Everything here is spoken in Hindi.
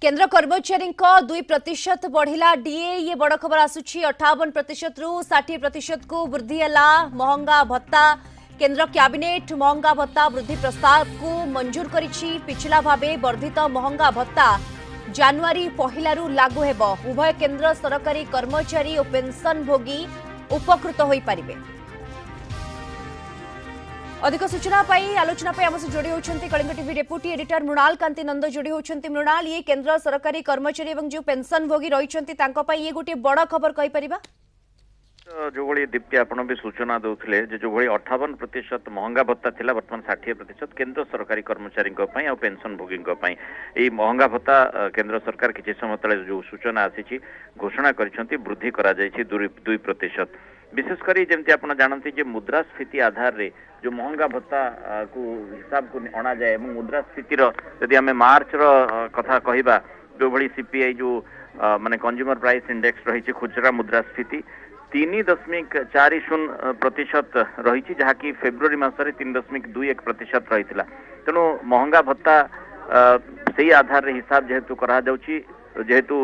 केंद्र कर्मचारी 2% बढ़िला डीए ये बड़ खबर आसुची 58% रु 60% को वृद्धि है महंगा भत्ता। केंद्र कैबिनेट महंगा भत्ता वृद्धि प्रस्ताव को मंजूर करिछि। पिछला भाबे वर्धित महंगा भत्ता जनवरी 1 रु लागू हेबो। उभय केंद्र सरकारी कर्मचारी और पेंशन भोगी उपकृत होई परिबे। अधिक सूचना आलोचना आम से जोड़ी होती Kalinga TV deputy editor Mrinal Kanti Nanda जोड़ी होती। मृणाल, ये केंद्र सरकारी कर्मचारी और जो पेंशन भोगी रही ये गोटे बड़ खबर कहीपर जो भाई दीप्ति आपण भी सूचना दौले जो भाई 58% महंगा भत्ता थिला बर्तमान 60% केंद्र सरकारी कर्मचारी और पेंशन भोगी महंगा भत्ता केंद्र सरकार किसी समय तले जो सूचना आसी घोषणा करिसेंती वृद्धि करा जायछि 2%। विशेषकर जमी आप जानते मुद्रास्फीति आधार रे जो महंगा भत्ता को हिसाब को अणा जाए मुद्रास्फीतिर यदि आम मार्च कथा कहवा जो भाई सीपीआई जो माने कंज्यूमर प्राइस इंडेक्स रही खुचरा मुद्रास्फीति 3.40% रही जहाँकि फेब्रुआरी मासरे 3.21% रही तेणु महंगा भत्ता से आधार रे हिसाब जेहेतु करा जेहेतु